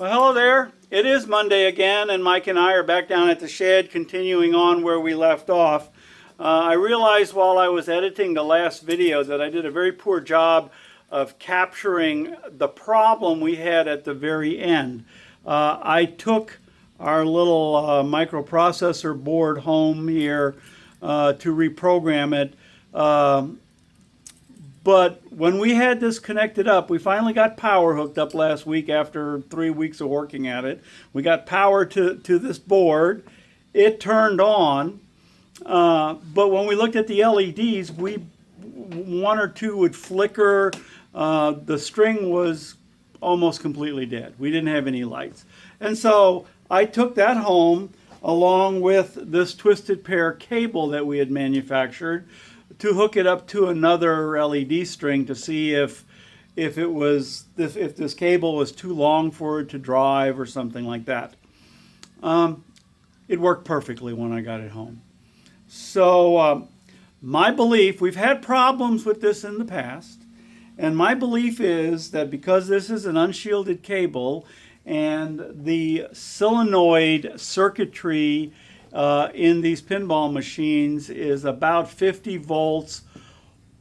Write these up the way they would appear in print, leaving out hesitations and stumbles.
Well, hello there. It is Monday again, and Mike and I are back down at the shed continuing on where we left off. I realized while I was editing the last video that I did a very poor job of capturing the problem we had at the very end. I took our little microprocessor board home here to reprogram it. But when we had this connected up, we finally got power hooked up last week after 3 weeks of working at it. We got power to this board. It turned on. But when we looked at the LEDs, one or two would flicker. The string was almost completely dead. We didn't have any lights. And so I took that home along with this twisted pair cable that we had manufactured to hook it up to another LED string to see if this cable was too long for it to drive or something like that. It worked perfectly when I got it home. So my belief, we've had problems with this in the past, and my belief is that because this is an unshielded cable and the solenoid circuitry in these pinball machines is about 50 volts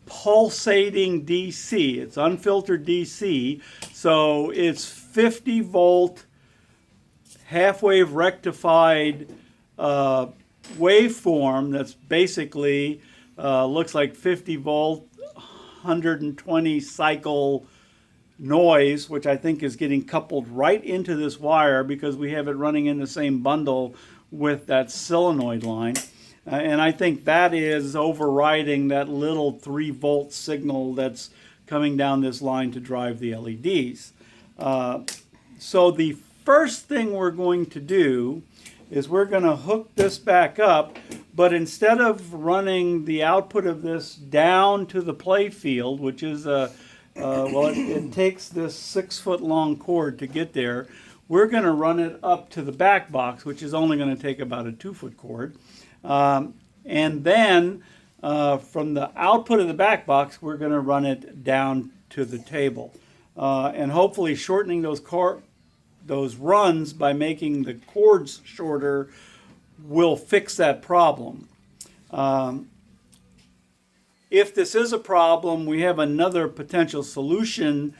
pulsating DC. It's unfiltered DC, so it's 50 volt half-wave rectified waveform that's basically looks like 50 volt 120 cycle noise, which I think is getting coupled right into this wire because we have it running in the same bundle with that solenoid line. And I think that is overriding that little 3 volt signal that's coming down this line to drive the LEDs. So the first thing we're going to do is we're going to hook this back up, but instead of running the output of this down to the play field, which is it takes this 6-foot long cord to get there, we're going to run it up to the back box, which is only going to take about a 2-foot cord. And then from the output of the back box, we're going to run it down to the table. And hopefully shortening those runs by making the cords shorter will fix that problem. If this is a problem, we have another potential solution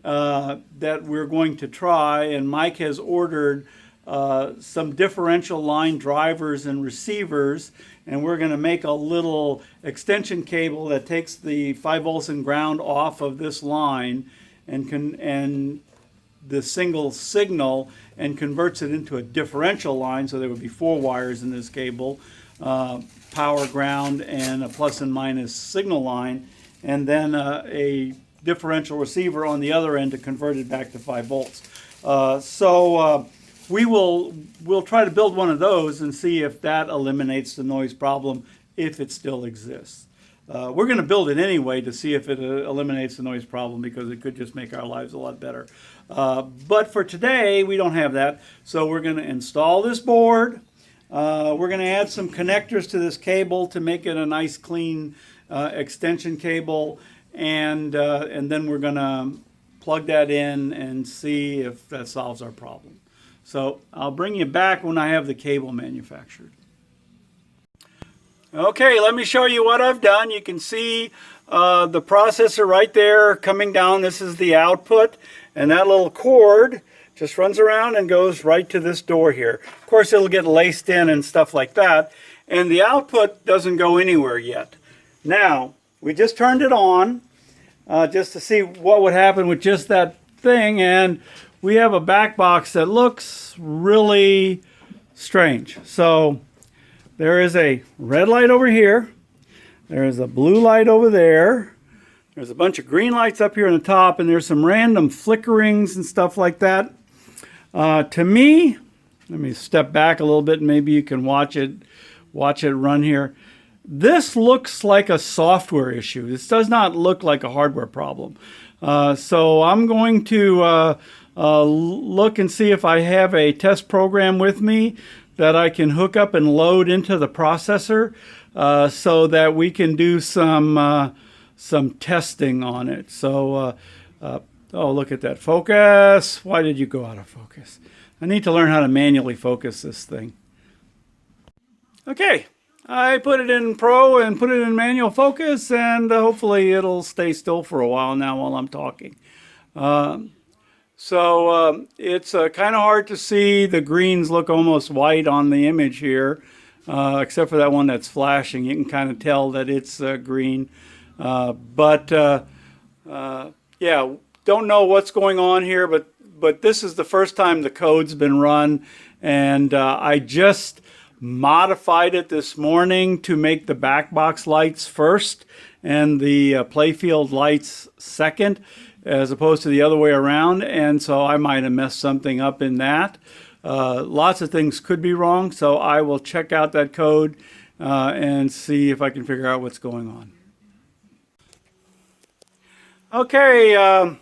that we're going to try, and Mike has ordered some differential line drivers and receivers, and we're going to make a little extension cable that takes the 5 volts and ground off of this line and the single signal and converts it into a differential line, so there would be 4 wires in this cable, power, ground, and a plus and minus signal line, and then a differential receiver on the other end to convert it back to 5 volts. We'll try to build one of those and see if that eliminates the noise problem, if it still exists. We're going to build it anyway to see if it eliminates the noise problem, because it could just make our lives a lot better. But for today, we don't have that, so we're going to install this board. We're going to add some connectors to this cable to make it a nice clean extension cable, and then we're going to plug that in and see if that solves our problem. So I'll bring you back when I have the cable manufactured. Okay, let me show you what I've done. You can see the processor right there coming down. This is the output, and that little cord just runs around and goes right to this door here. Of course, it'll get laced in and stuff like that, and the output doesn't go anywhere yet. Now, we just turned it on just to see what would happen with just that thing, and we have a back box that looks really strange. So there is a red light over here. There is a blue light over there. There's a bunch of green lights up here on the top, and there's some random flickerings and stuff like that. To me, let me step back a little bit and maybe you can watch it run here. This looks like a software issue. This does not look like a hardware problem. So I'm going to look and see if I have a test program with me that I can hook up and load into the processor so that we can do some testing on it. So Oh, look at that. Focus. Why did you go out of focus? I need to learn how to manually focus this thing. Okay. I put it in Pro and put it in manual focus, and hopefully it'll stay still for a while now while I'm talking. It's kind of hard to see. The greens look almost white on the image here, except for that one that's flashing. You can kind of tell that it's green. Yeah, don't know what's going on here, but this is the first time the code's been run, and I just modified it this morning to make the back box lights first and the playfield lights second, as opposed to the other way around, and so I might have messed something up in that. Lots of things could be wrong, so I will check out that code and see if I can figure out what's going on. Okay,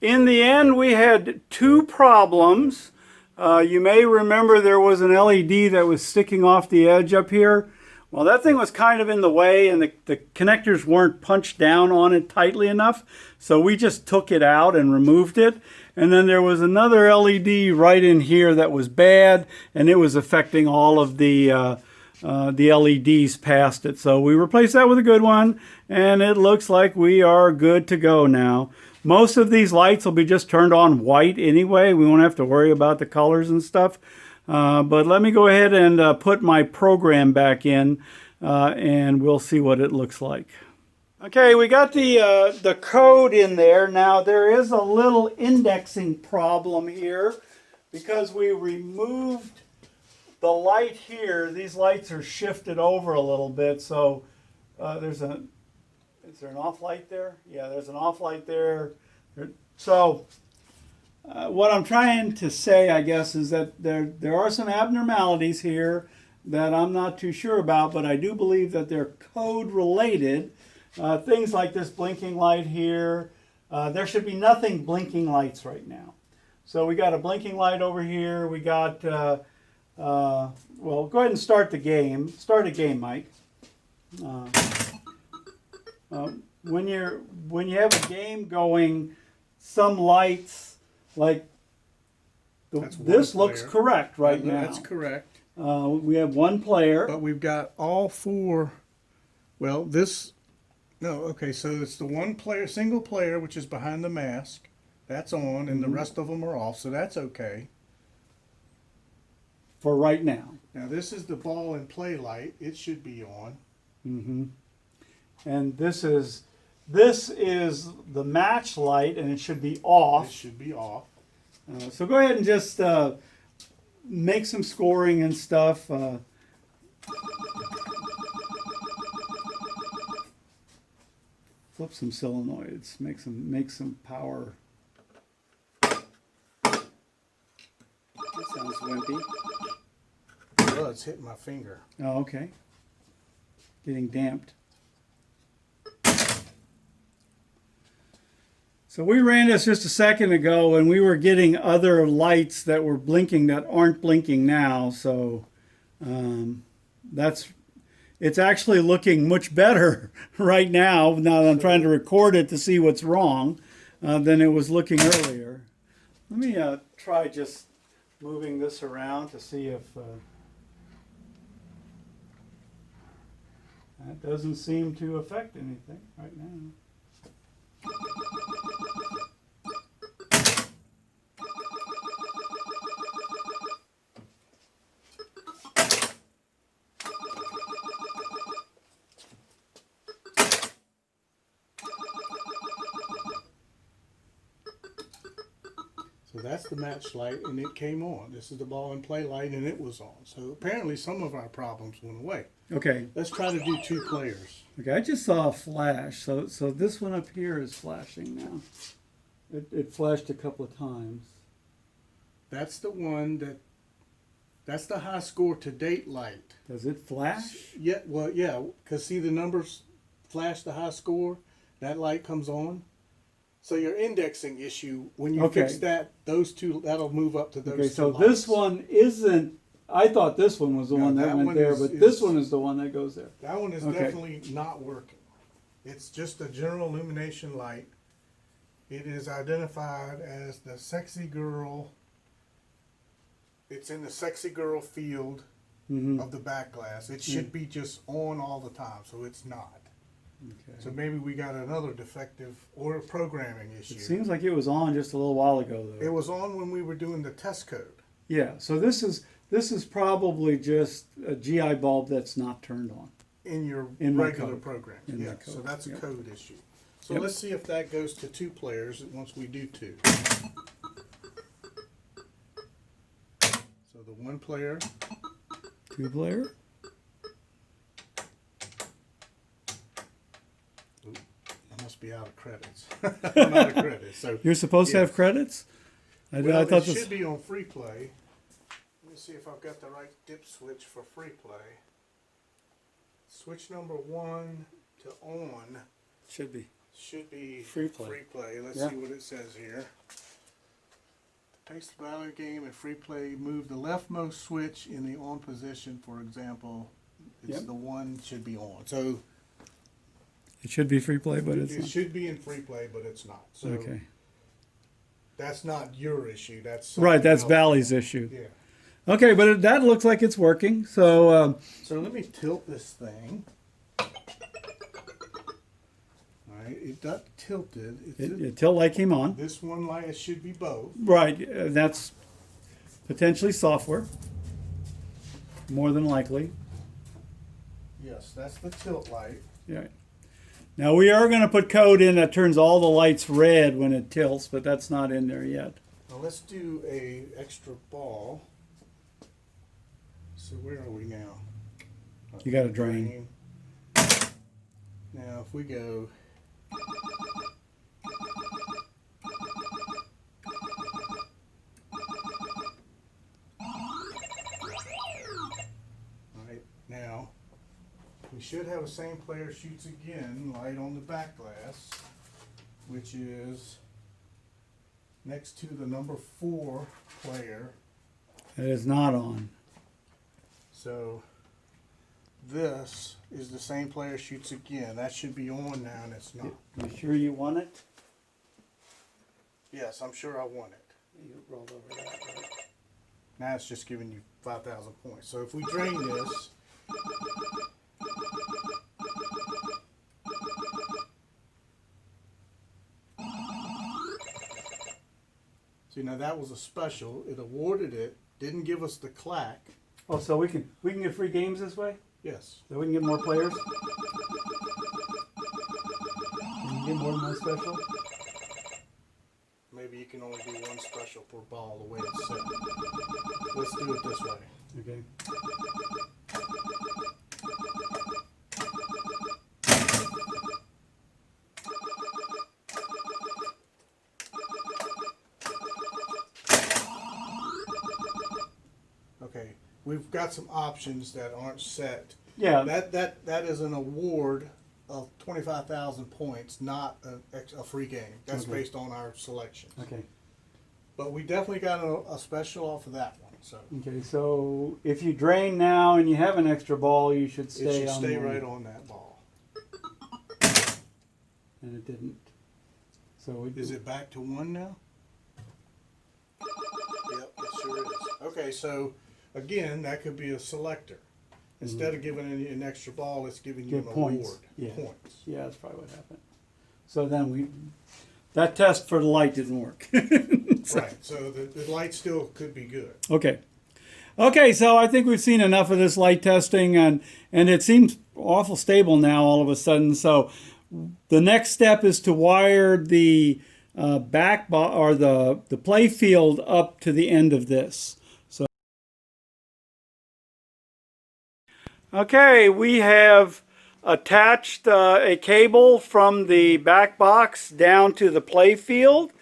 in the end we had two problems. You may remember there was an LED that was sticking off the edge up here. Well, that thing was kind of in the way, and the connectors weren't punched down on it tightly enough, so we just took it out and removed it. And then there was another LED right in here that was bad, and it was affecting all of the LEDs past it. So we replaced that with a good one, and it looks like we are good to go now. Most of these lights will be just turned on white anyway. We won't have to worry about the colors and stuff. But let me go ahead and put my program back in, and we'll see what it looks like. Okay, we got the code in there. Now there is a little indexing problem here because we removed the light here. These lights are shifted over a little bit, so is there an off light there? Yeah, there's an off light there. So what I'm trying to say, I guess, is that there are some abnormalities here that I'm not too sure about, but I do believe that they're code related. Things like this blinking light here. There should be nothing blinking lights right now. So we got a blinking light over here. We got, well, go ahead and start the game. Start a game, Mike. When you have a game going, some lights like this looks correct right now. That's correct. We have one player, but we've got all four. Well, okay. So it's the one player, single player, which is behind the mask. That's on, and the rest of them are off. So that's okay for right now. Now this is the ball and play light. It should be on. Mm-hmm. And this is the match light, and it should be off. It should be off. So go ahead and just make some scoring and stuff. Flip some solenoids. Make some power. That sounds wimpy. Well, it's hitting my finger. Oh, okay. Getting damped. So we ran this just a second ago, and we were getting other lights that were blinking that aren't blinking now. So it's actually looking much better right now. Now that I'm trying to record it to see what's wrong than it was looking earlier. Let me try just moving this around to see if that doesn't seem to affect anything right now. So that's the match light, and it came on. This is the ball and play light, and it was on. So apparently some of our problems went away. Okay. Let's try to do two players. Okay, I just saw a flash. So this one up here is flashing now. It flashed a couple of times. That's the one that's the high score to date light. Does it flash? Yeah, well, yeah, because see the numbers flash the high score, that light comes on. So your indexing issue, when you fix that, those two, that'll move up to those two. Okay, so lights. this one isn't, I thought this one was the one that went there, but this one is the one that goes there. That one is definitely not working. It's just a general illumination light. It is identified as the sexy girl. It's in the sexy girl field of the back glass. It should be just on all the time, so it's not. Okay. So maybe we got another defective or a programming issue. It seems like it was on just a little while ago, though. It was on when we were doing the test code. Yeah. So this is probably just a GI bulb that's not turned on. In your In my regular code. program. In Yeah, my code, so that's a yep. code issue. So Yep. let's see if that goes to 2 players once we do 2. So the 1 player, 2 player. I must be out of credits. I'm out of credits. So You're supposed to yeah. have credits? I Well, thought it this. should be on free play. Let me see if I've got the right dip switch for free play. Switch number 1 to on Should be. should be Free play. Let's Yeah. see what it says here. To pace the battle game in free play, move the leftmost switch in the on position. For example, it's Yep. the 1 should be on. So It should be free play, but it's it not. should be in free play, but it's not. So Okay. that's not your issue. That's Right, that's something else. Valley's issue. Yeah. Okay, but that looks like it's working. So So let me tilt this thing. Alright, it got tilted. tilt light came on. This one light should be both. Right, that's potentially software. More than likely. Yes, that's the tilt light. Yeah. Now we are going to put code in that turns all the lights red when it tilts, but that's not in there yet. Now let's do a extra ball. So where are we now? You got a drain. Now if we go Alright, now we should have the same player shoots again, light on the back glass, which is next to the number 4 player. It is not on. So this is the same player shoots again. That should be on now, and it's not. You sure you want it? Yes, I'm sure I want it. You rolled over that. Right? Now it's just giving you 5,000 points. So if we drain this, see now that was a special. It awarded it, didn't give us the clack. Oh, so we can get free games this way? Yes. So we can get more players? Can you get more than one special? Maybe you can only do 1 special per ball the way it's set. Let's do it this way. Okay. Okay, we've got some options that aren't set. Yeah. That is an award of 25,000 points, not a free game. That's Okay. based on our selections. Okay. But we definitely got a special off of that one. So Okay, so if you drain now and you have an extra ball, you should it stay should on stay one. right on that ball. And it didn't. So Is it back to 1 now? Yep, it sure is. Okay, so again, that could be a selector. Instead of giving you an extra ball, it's giving you Give an points. award. Yeah. Points. Yeah, that's probably what happened. So then that test for the light didn't work. Right, so the light still could be good. Okay. Okay, so I think we've seen enough of this light testing, and it seems awful stable now all of a sudden. So the next step is to wire the or the play field up to the end of this. So okay, we have attached a cable from the back box down to the play field.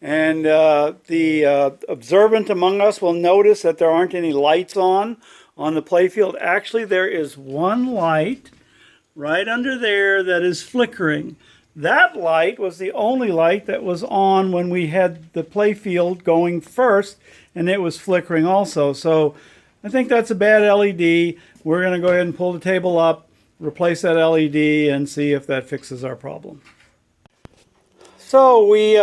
And the observant among us will notice that there aren't any lights on the playfield. Actually, there is one light right under there that is flickering. That light was the only light that was on when we had the playfield going first, and it was flickering also. So I think that's a bad LED. We're going to go ahead and pull the table up, replace that LED, and see if that fixes our problem. So we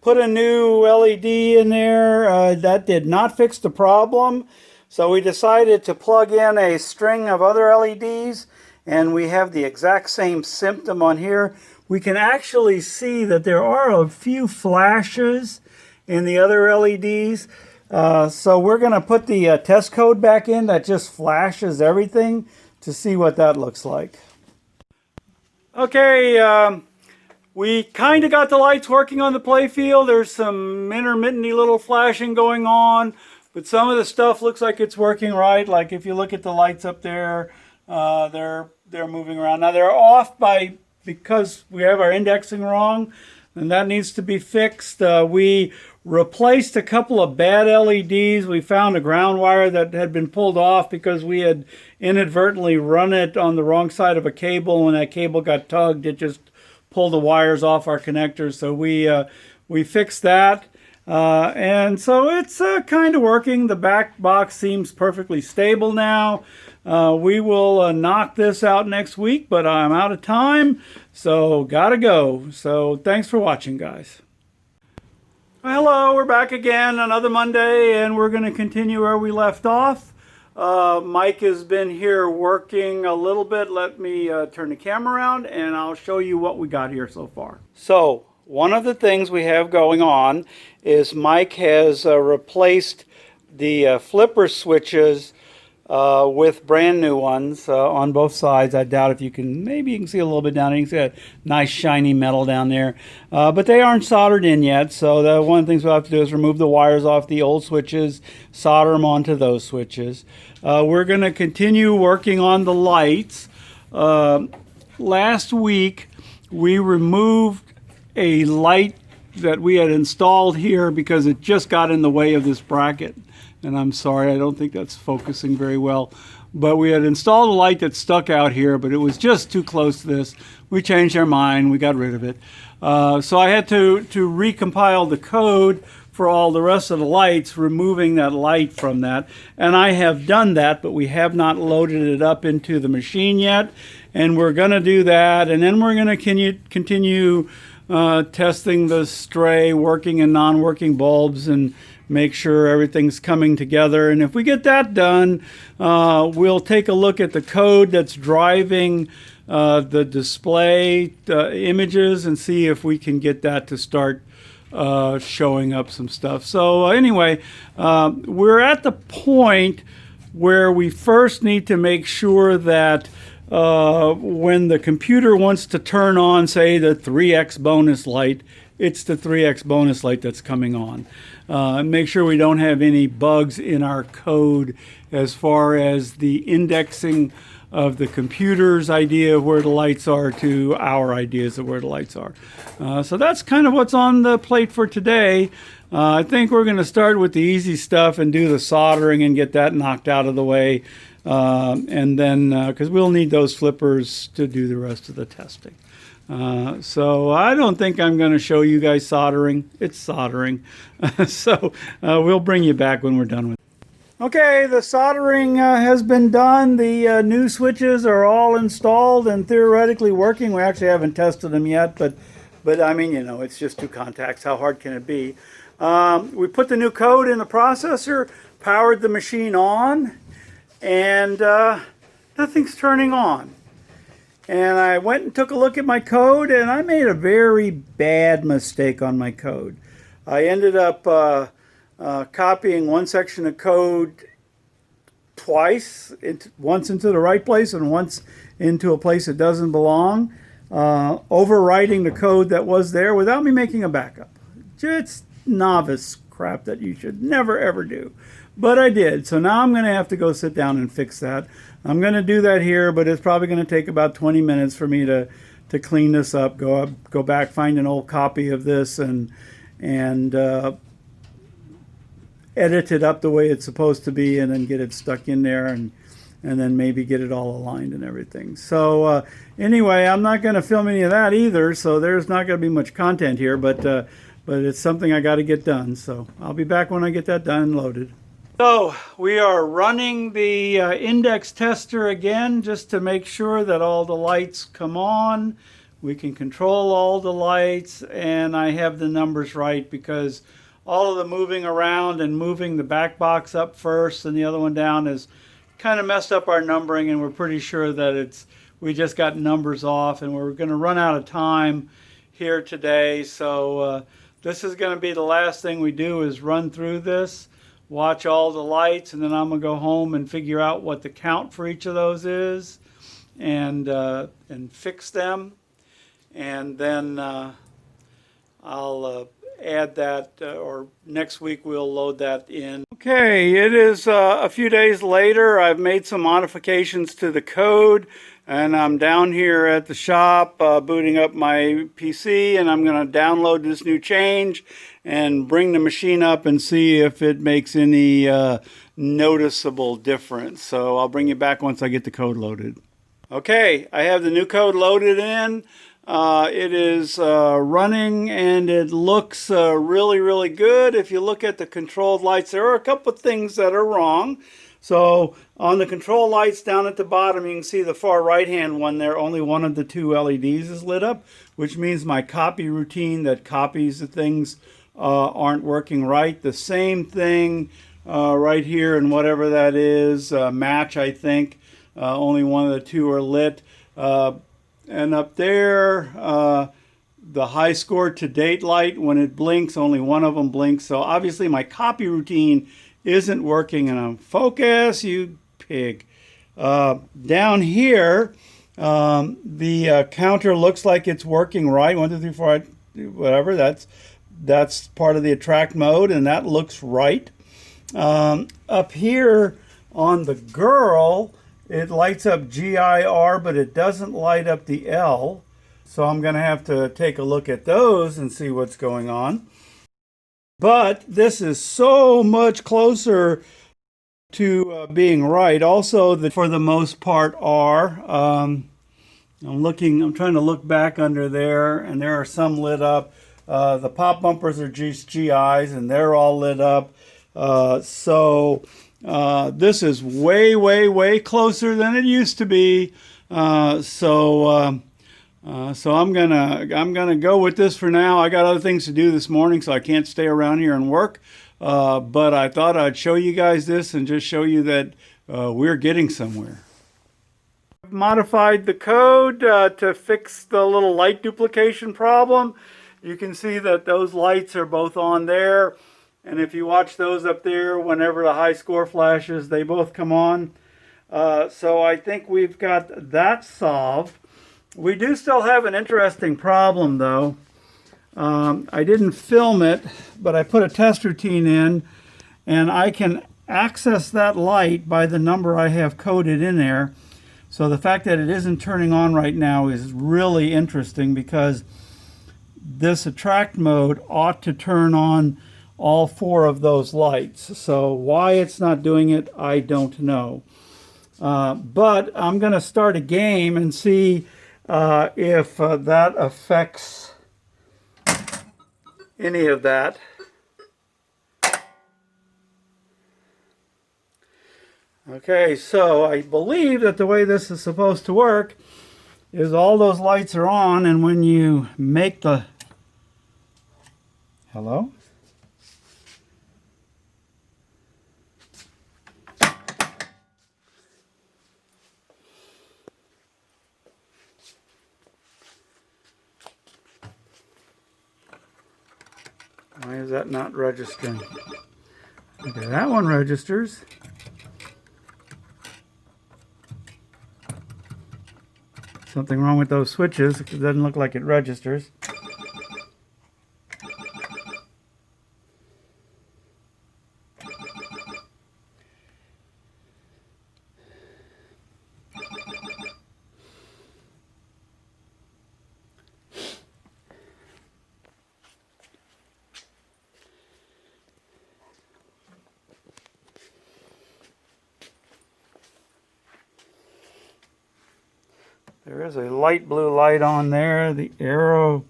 put a new LED in there. That did not fix the problem. So we decided to plug in a string of other LEDs, and we have the exact same symptom on here. We can actually see that there are a few flashes in the other LEDs. So we're going to put the test code back in that just flashes everything to see what that looks like. Okay, we kind of got the lights working on the playfield. There's some intermittently little flashing going on, but some of the stuff looks like it's working right. Like if you look at the lights up there, they're moving around. Now they're off because we have our indexing wrong, and that needs to be fixed. We replaced a couple of bad LEDs. We found a ground wire that had been pulled off because we had inadvertently run it on the wrong side of a cable. When that cable got tugged, it just pulled the wires off our connectors. So we fixed that. And so it's kind of working. The back box seems perfectly stable now. We will knock this out next week, but I'm out of time, so gotta go. So thanks for watching, guys. Hello, we're back again, another Monday, and we're going to continue where we left off. Mike has been here working a little bit. Let me turn the camera around and I'll show you what we got here so far. So one of the things we have going on is Mike has replaced the flipper switches with brand new ones on both sides. I doubt if you can, maybe you can see a little bit down there. You can see a nice shiny metal down there. But they aren't soldered in yet, so one of the things we'll have to do is remove the wires off the old switches, solder them onto those switches. We're going to continue working on the lights. Last week we removed a light that we had installed here because it just got in the way of this bracket. And I'm sorry, I don't think that's focusing very well. But we had installed a light that stuck out here, but it was just too close to this. We changed our mind, we got rid of it. So I had to recompile the code for all the rest of the lights, removing that light from that. And I have done that, but we have not loaded it up into the machine yet. And we're going to do that, and then we're going to continue testing the stray working and non-working bulbs and make sure everything's coming together. And if we get that done, we'll take a look at the code that's driving the display images and see if we can get that to start showing up some stuff. So anyway, we're at the point where we first need to make sure that when the computer wants to turn on, say, the 3x bonus light, it's the 3x bonus light that's coming on. Make sure we don't have any bugs in our code as far as the indexing of the computer's idea of where the lights are to our ideas of where the lights are. So that's kind of what's on the plate for today. I think we're going to start with the easy stuff and do the soldering and get that knocked out of the way. And then, because we'll need those flippers to do the rest of the testing. So I don't think I'm going to show you guys soldering. It's soldering. So we'll bring you back when we're done with it. Okay, the soldering has been done. The new switches are all installed and theoretically working. We actually haven't tested them yet, but I mean, you know, it's just 2 contacts. How hard can it be? We put the new code in the processor, powered the machine on, and nothing's turning on. And I went and took a look at my code, and I made a very bad mistake on my code. I ended up copying one section of code twice, once into the right place and once into a place that doesn't belong, overwriting the code that was there without me making a backup. It's novice crap that you should never ever do. But I did, so now I'm going to have to go sit down and fix that. I'm going to do that here, but it's probably going to take about 20 minutes for me to clean this up, go back, find an old copy of this, and edit it up the way it's supposed to be, and then get it stuck in there, and then maybe get it all aligned and everything. So anyway, I'm not going to film any of that either, so there's not going to be much content here, but it's something I got to get done. So I'll be back when I get that done and loaded. So we are running the index tester again just to make sure that all the lights come on. we can control all the lights, and I have the numbers right because all of the moving around and moving the back box up first and the other one down is kind of messed up our numbering, and we're pretty sure that we just got numbers off, and we're going to run out of time here today. So this is going to be the last thing we do is run through this, watch all the lights, and then I'm going to go home and figure out what the count for each of those is and fix them. And then I'll add that, or next week we'll load that in. Okay, it is a few days later. I've made some modifications to the code, and I'm down here at the shop booting up my PC, and I'm going to download this new change and bring the machine up and see if it makes any noticeable difference. So I'll bring you back once I get the code loaded. Okay, I have the new code loaded in. It is running, and it looks really, really good. If you look at the controlled lights, there are a couple of things that are wrong. So on the control lights down at the bottom, you can see the far right-hand one there. Only one of the two LEDs is lit up, which means my copy routine that copies the things aren't working right. The same thing right here, and whatever that is, match, I think. Only one of the two are lit. And up there, the high score to date light, when it blinks, only one of them blinks. So obviously my copy routine isn't working. And I'm focus, you pig. Down here, the counter looks like it's working right. 1, 2, 3, 4, whatever. That's part of the attract mode, and that looks right. Up here on the girl, it lights up GIR, but it doesn't light up the L. So I'm going to have to take a look at those and see what's going on. But this is so much closer to being right. Also, for the most part, are. I'm trying to look back under there, and there are some lit up. The pop bumpers are just GIs, and they're all lit up. This is way, way, way closer than it used to be. So I'm gonna go with this for now. I got other things to do this morning, so I can't stay around here and work. But I thought I'd show you guys this and just show you that we're getting somewhere. I've modified the code to fix the little light duplication problem. You can see that those lights are both on there. And if you watch those up there, whenever the high score flashes, they both come on. So I think we've got that solved. We do still have an interesting problem, though. I didn't film it, but I put a test routine in, and I can access that light by the number I have coded in there. So the fact that it isn't turning on right now is really interesting, because this attract mode ought to turn on all 4 of those lights. So why it's not doing it, I don't know. But I'm going to start a game and see if that affects any of that. Okay, so I believe that the way this is supposed to work is all those lights are on, and when you make the... Hello? Why is that not registering? Okay, that one registers. Something wrong with those switches. It doesn't look like it registers. There is a light blue light on there. The arrow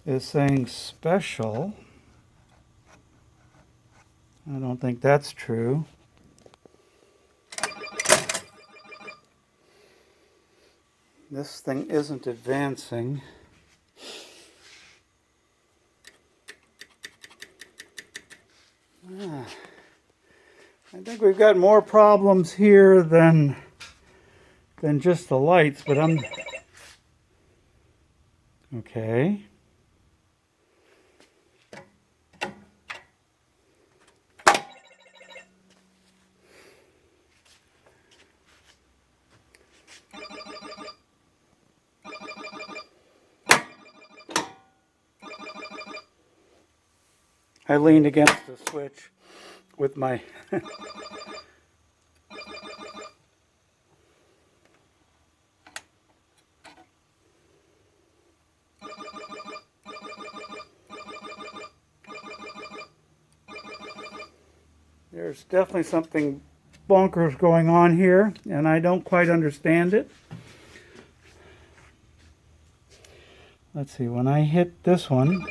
is saying special. I don't think that's true. This thing isn't advancing. I think we've got more problems here than just the lights, but I'm okay. I leaned against the switch with my There's definitely something bonkers going on here, and I don't quite understand it. Let's see, when I hit this one,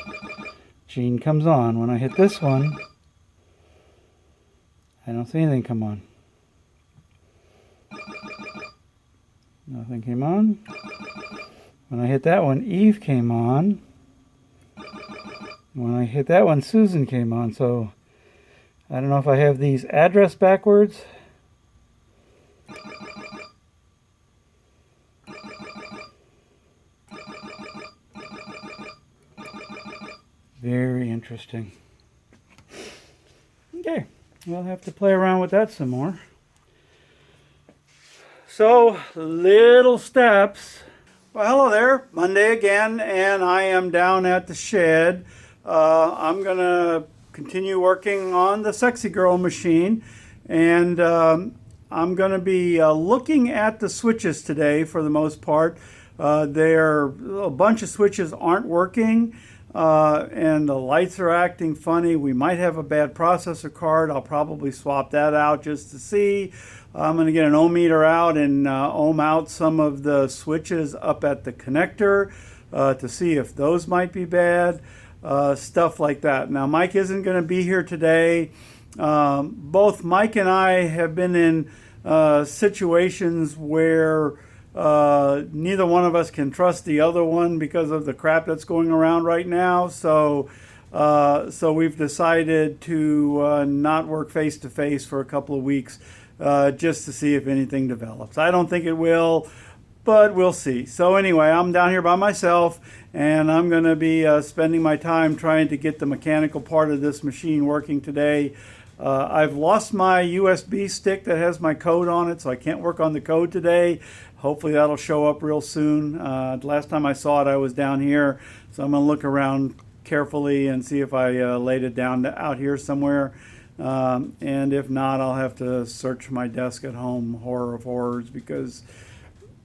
Gene comes on. When I hit this one, I don't see anything come on. Nothing came on. When I hit that one, Eve came on. When I hit that one, Susan came on. So I don't know if I have these addressed backwards. Very interesting. Okay, we'll have to play around with that some more. So, little steps. Well, hello there. Monday again, and I am down at the shed. I'm going to continue working on the Sexy Girl machine, and I'm going to be looking at the switches today for the most part. A bunch of switches aren't working. And the lights are acting funny. We might have a bad processor card. I'll probably swap that out just to see. I'm going to get an ohm meter out and ohm out some of the switches up at the connector to see if those might be bad. Stuff like that. Now, Mike isn't going to be here today. Both Mike and I have been in situations where neither one of us can trust the other one because of the crap that's going around right now. So we've decided to not work face to face for a couple of weeks just to see if anything develops. I don't think it will, but we'll see. So anyway, I'm down here by myself, and I'm going to be spending my time trying to get the mechanical part of this machine working today. I've lost my USB stick that has my code on it, so I can't work on the code today. Hopefully that'll show up real soon. Last time I saw it, I was down here, so I'm going to look around carefully and see if I laid it down out here somewhere. And if not, I'll have to search my desk at home, horror of horrors, because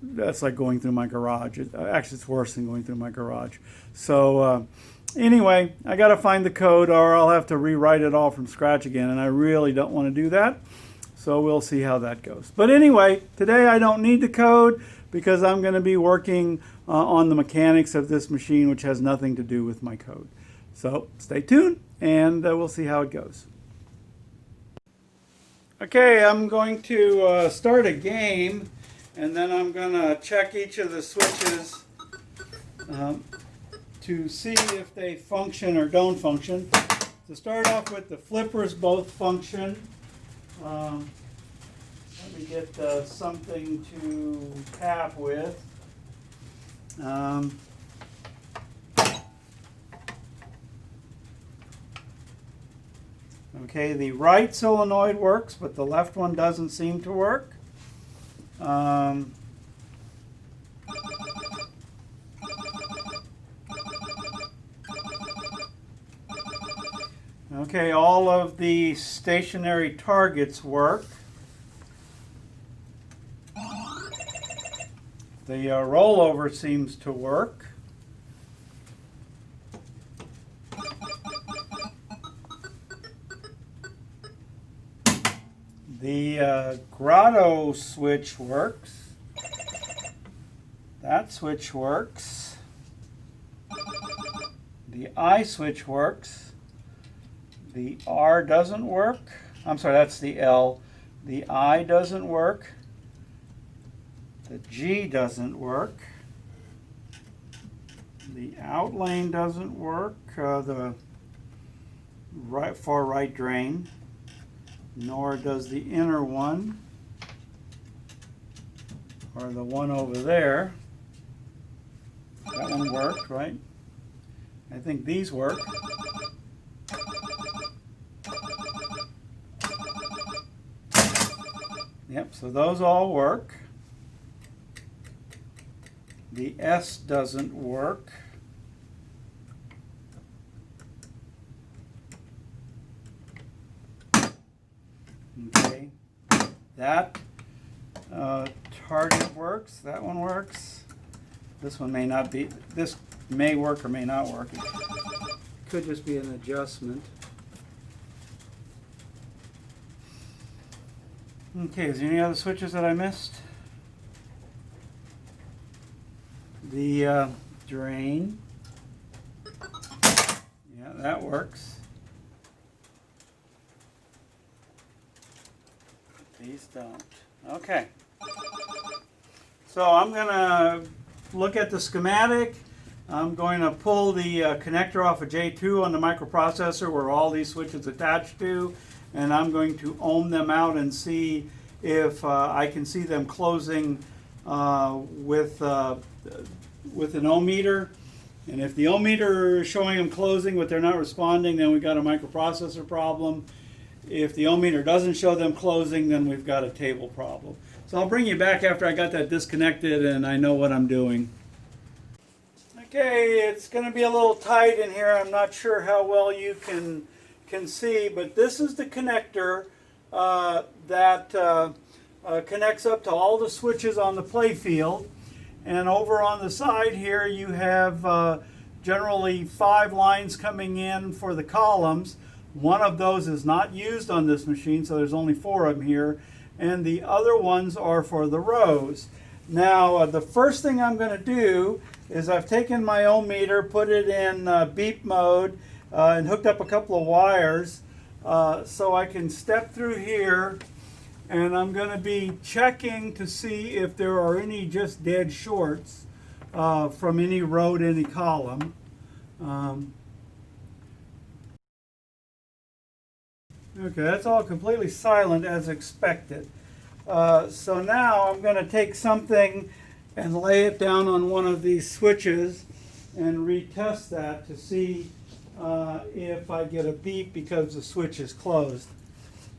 that's like going through my garage. Actually, it's worse than going through my garage. So anyway, I got to find the code, or I'll have to rewrite it all from scratch again, and I really don't want to do that. So we'll see how that goes. But anyway, today I don't need the code because I'm going to be working on the mechanics of this machine, which has nothing to do with my code. So stay tuned, and we'll see how it goes. Okay, I'm going to start a game, and then I'm going to check each of the switches to see if they function or don't function. To start off with, the flippers both function. Let me get something to tap with. Okay, the right solenoid works, but the left one doesn't seem to work. Okay, all of the stationary targets work. The rollover seems to work. The grotto switch works. That switch works. The I switch works. The R doesn't work. I'm sorry, that's the L. The I doesn't work. The G doesn't work. The out lane doesn't work. The far right drain, nor does the inner one, or the one over there. That one worked, right? I think these work. Yep, so those all work. The S doesn't work. Okay, that target works. That one works. This one may not be. This may work or may not work. It could just be an adjustment. Okay, is there any other switches that I missed? The drain. Yeah, that works. These don't. Okay. So I'm going to look at the schematic. I'm going to pull the connector off of J2 on the microprocessor where all these switches attached to, and I'm going to ohm them out and see if I can see them closing with an ohm meter. And if the ohm meter is showing them closing but they're not responding, then we've got a microprocessor problem. If the ohm meter doesn't show them closing, then we've got a table problem. So I'll bring you back after I got that disconnected and I know what I'm doing. Okay, it's going to be a little tight in here. I'm not sure how well you can see, but this is the connector that connects up to all the switches on the play field. And over on the side here you have generally 5 lines coming in for the columns. One of those is not used on this machine, so there's only 4 of them here. And the other ones are for the rows. Now, the first thing I'm going to do is I've taken my ohm meter, put it in beep mode, and hooked up a couple of wires so I can step through here, and I'm going to be checking to see if there are any just dead shorts from any row to any column. Okay, that's all completely silent as expected. So now I'm going to take something and lay it down on one of these switches and retest that to see if I get a beep because the switch is closed.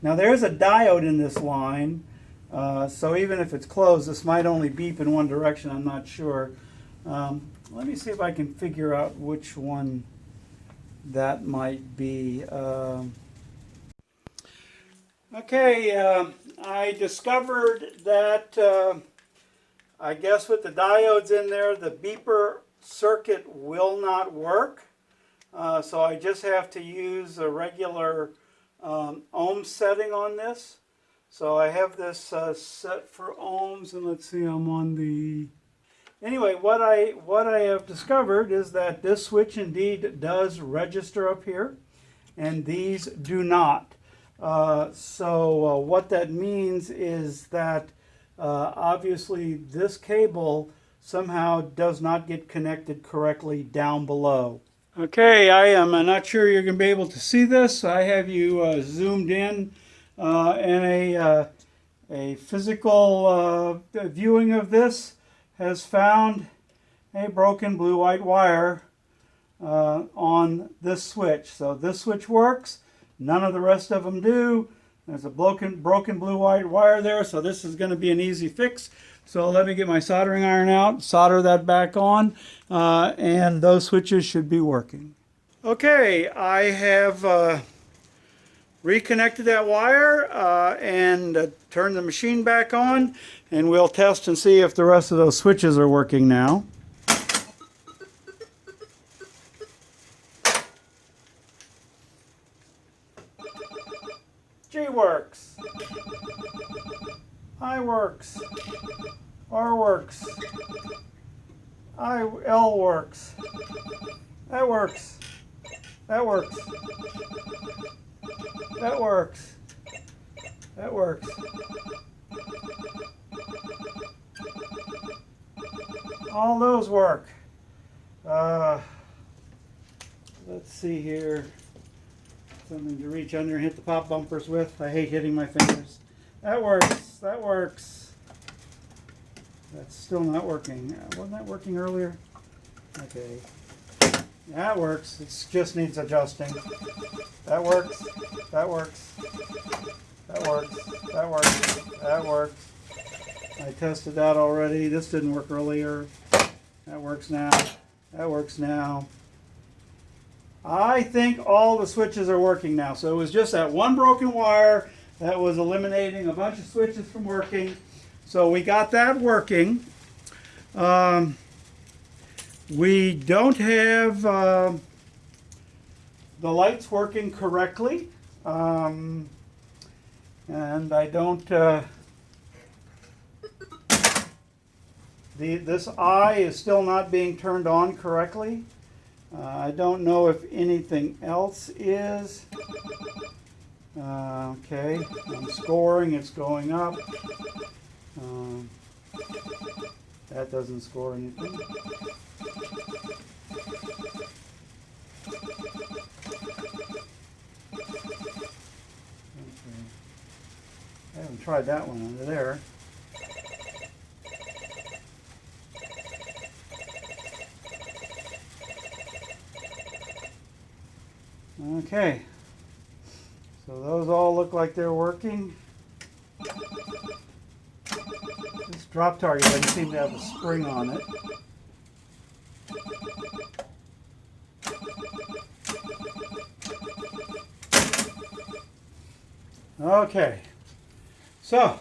Now there's a diode in this line, so even if it's closed, this might only beep in one direction, I'm not sure. Let me see if I can figure out which one that might be. Okay, I discovered that I guess with the diodes in there, the beeper circuit will not work. So I just have to use a regular ohm setting on this. So I have this set for ohms, and let's see, I'm on the... Anyway, what I have discovered is that this switch indeed does register up here, and these do not. So what that means is that obviously this cable somehow does not get connected correctly down below. Okay, I am not sure you're going to be able to see this. I have you zoomed in, and a physical viewing of this has found a broken blue-white wire on this switch. So this switch works. None of the rest of them do. There's a broken blue-white wire there, so this is going to be an easy fix. So let me get my soldering iron out, solder that back on, and those switches should be working. Okay, I have reconnected that wire and turned the machine back on, and we'll test and see if the rest of those switches are working now. G works, I works, R works, L works, that works, that works, that works, that works. All those work. Let's see here. Something to reach under and hit the pop bumpers with. I hate hitting my fingers. That works. That works. That's still not working. Wasn't that working earlier? Okay. That works. It just needs adjusting. That works. That works. That works. That works. That works. I tested that already. This didn't work earlier. That works now. That works now. I think all the switches are working now. So it was just that one broken wire that was eliminating a bunch of switches from working. So we got that working. We don't have the lights working correctly. And I don't... this eye is still not being turned on correctly. I don't know if anything else is. Okay, I'm scoring, it's going up. That doesn't score anything. Okay. I haven't tried that one under there. Okay, so those all look like they're working. This drop target doesn't seem to have a spring on it. Okay, so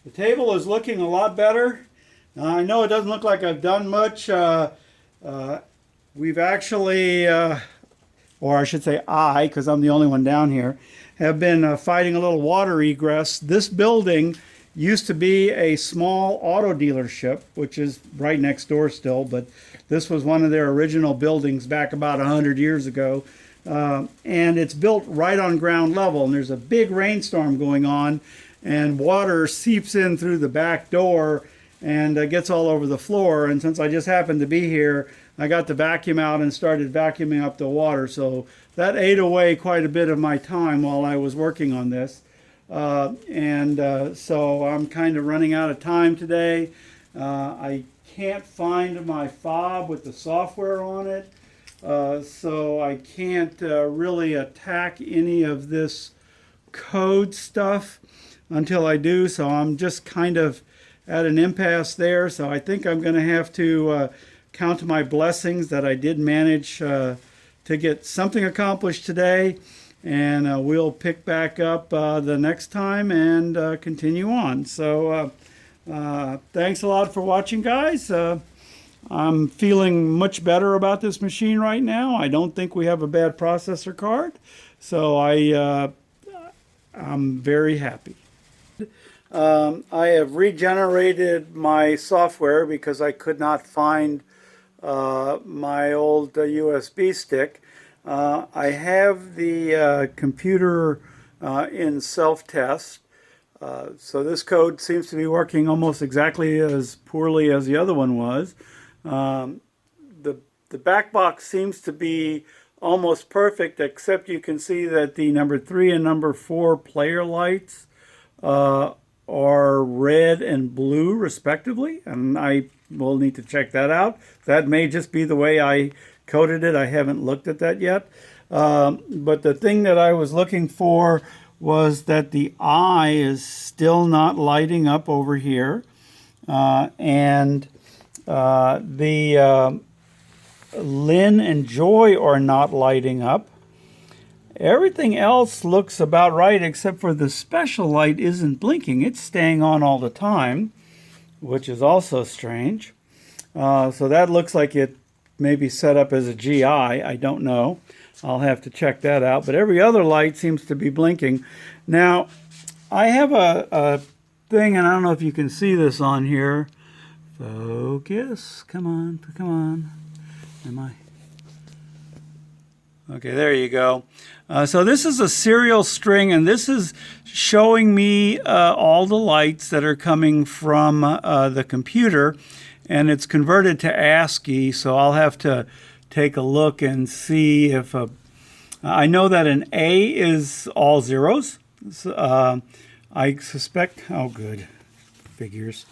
the table is looking a lot better. Now, I know it doesn't look like I've done much. We've actually... or I should say I, because I'm the only one down here, have been fighting a little water egress. This building used to be a small auto dealership, which is right next door still, but this was one of their original buildings back about 100 years ago. And it's built right on ground level, and there's a big rainstorm going on, and water seeps in through the back door and gets all over the floor. And since I just happened to be here, I got the vacuum out and started vacuuming up the water. So that ate away quite a bit of my time while I was working on this. So I'm kind of running out of time today. I can't find my fob with the software on it. So I can't really attack any of this code stuff until I do. So I'm just kind of at an impasse there. So I think I'm going to have to count my blessings that I did manage to get something accomplished today, and we'll pick back up the next time and continue on. So thanks a lot for watching, guys. I'm feeling much better about this machine right now. I don't think we have a bad processor card, so I'm very happy. I have regenerated my software because I could not find my old USB stick. I have the computer in self-test, so this code seems to be working almost exactly as poorly as the other one was. The back box seems to be almost perfect, except you can see that the number 3 and number 4 player lights are red and blue respectively, and I will need to check that out. That may just be the way I coded it. I haven't looked at that yet. But the thing that I was looking for was that the eye is still not lighting up over here. The Lynn and Joy are not lighting up. Everything else looks about right except for the special light isn't blinking. It's staying on all the time, which is also strange. So that looks like it may be set up as a GI. I don't know. I'll have to check that out. But every other light seems to be blinking. Now, I have a thing, and I don't know if you can see this on here. Focus. Come on. Come on. Am I? Okay, there you go. So this is a serial string, and this is showing me all the lights that are coming from the computer, and it's converted to ASCII, so I'll have to take a look and see if I know that an A is all zeros. I suspect, oh good, figures.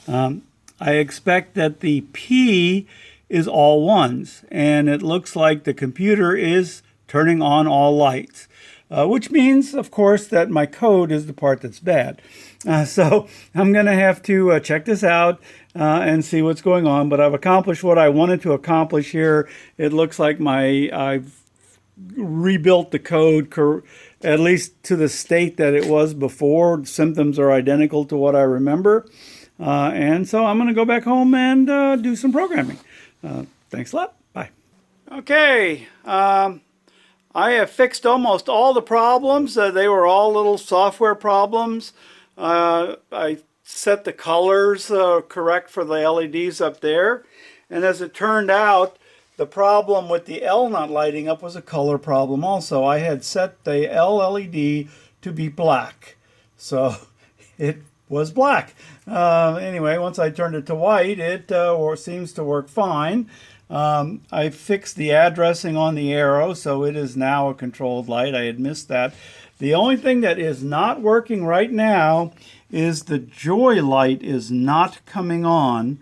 I expect that the P is all ones, and it looks like the computer is turning on all lights, which means, of course, that my code is the part that's bad. So I'm going to have to check this out and see what's going on, but I've accomplished what I wanted to accomplish here. It looks like I've rebuilt the code at least to the state that it was before. The symptoms are identical to what I remember. And so I'm going to go back home and do some programming. Thanks a lot. Bye. Okay. I have fixed almost all the problems. They were all little software problems. I set the colors correct for the LEDs up there. And as it turned out, the problem with the L not lighting up was a color problem also. I had set the L LED to be black. So it was black. Anyway, once I turned it to white, it seems to work fine. I fixed the addressing on the arrow, so it is now a controlled light. I had missed that. The only thing that is not working right now is the joy light is not coming on.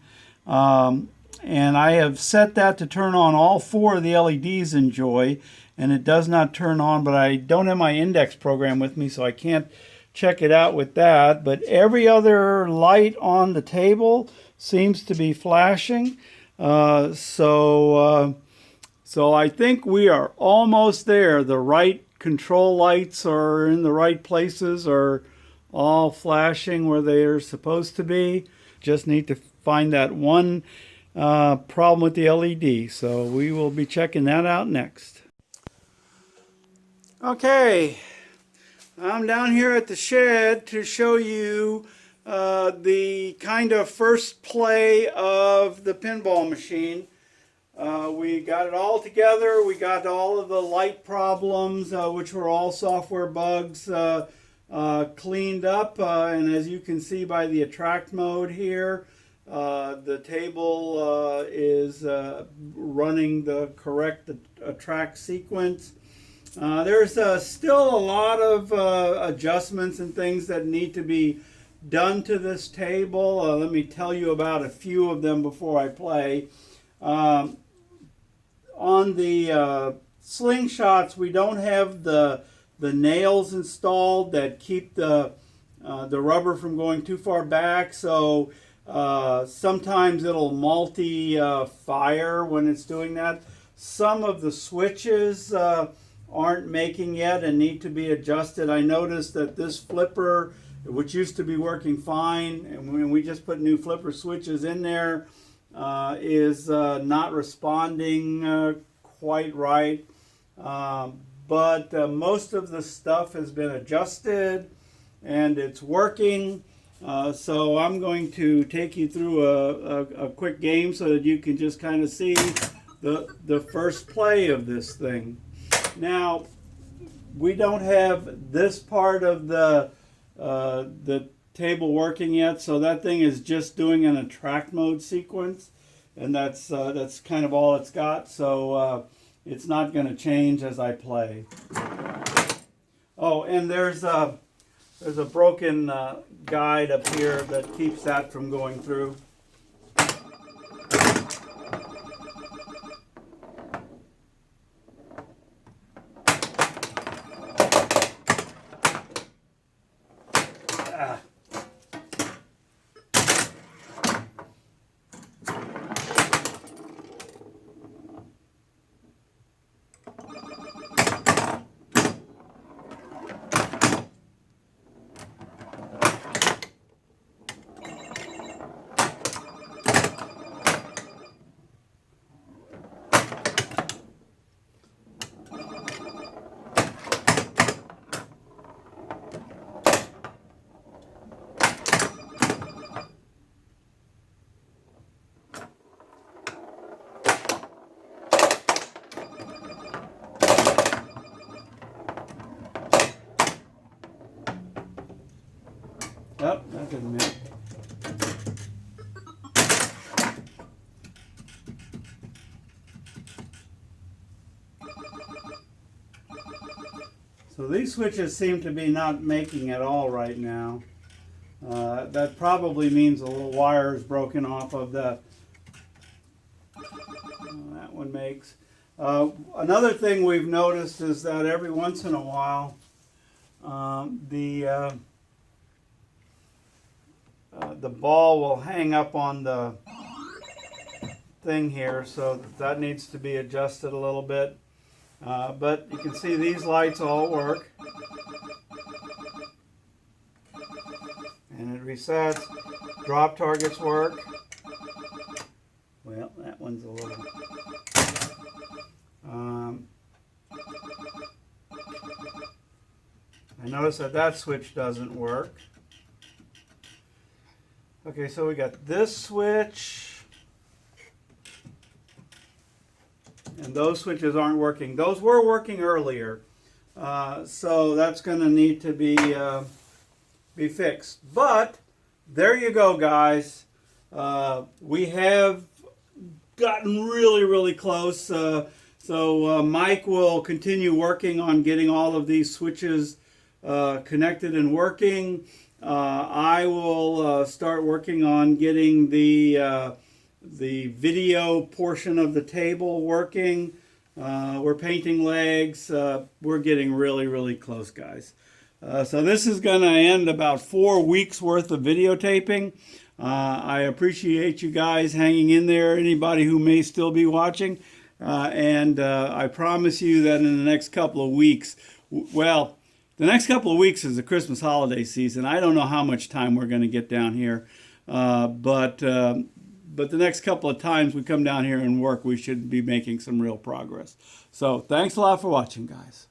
And I have set that to turn on all 4 of the LEDs in Joy, and it does not turn on, but I don't have my index program with me, so I can't check it out with that. But every other light on the table seems to be flashing. So I think we are almost there. The right control lights are in the right places, are all flashing where they are supposed to be. Just need to find that one problem with the LED. So we will be checking that out next. Okay, I'm down here at the shed to show you the kind of first play of the pinball machine. We got it all together. We got all of the light problems, which were all software bugs, cleaned up. And as you can see by the attract mode here, the table is running the correct attract sequence. There's still a lot of adjustments and things that need to be done to this table. Let me tell you about a few of them before I play. On the slingshots, we don't have the nails installed that keep the rubber from going too far back, so sometimes it'll multi-fire when it's doing that. Some of the switches aren't making yet and need to be adjusted. I noticed that this flipper, which used to be working fine, and when we just put new flipper switches in there, is not responding quite right. But most of the stuff has been adjusted and it's working. So I'm going to take you through a quick game so that you can just kind of see the first play of this thing. Now, we don't have this part of the table working yet, so that thing is just doing an attract mode sequence, and that's kind of all it's got. So it's not going to change as I play. Oh, and there's a broken guide up here that keeps that from going through. Oh, that didn't make. So these switches seem to be not making at all right now. That probably means a little wire is broken off of the, that one makes. Another thing we've noticed is that every once in a while, the ball will hang up on the thing here, so that needs to be adjusted a little bit. But you can see these lights all work. And it resets. Drop targets work. Well, that one's a little... I notice that that switch doesn't work. Okay, so we got this switch. And those switches aren't working. Those were working earlier. So that's going to need to be fixed. But there you go, guys. We have gotten really, really close. So Mike will continue working on getting all of these switches connected and working. I will start working on getting the video portion of the table working. We're painting legs. We're getting really, really close, guys. So this is going to end about 4 weeks worth of videotaping. I appreciate you guys hanging in there, anybody who may still be watching. And I promise you that in the next couple of weeks, well, the next couple of weeks is the Christmas holiday season. I don't know how much time we're going to get down here, but the next couple of times we come down here and work, we should be making some real progress. So thanks a lot for watching, guys.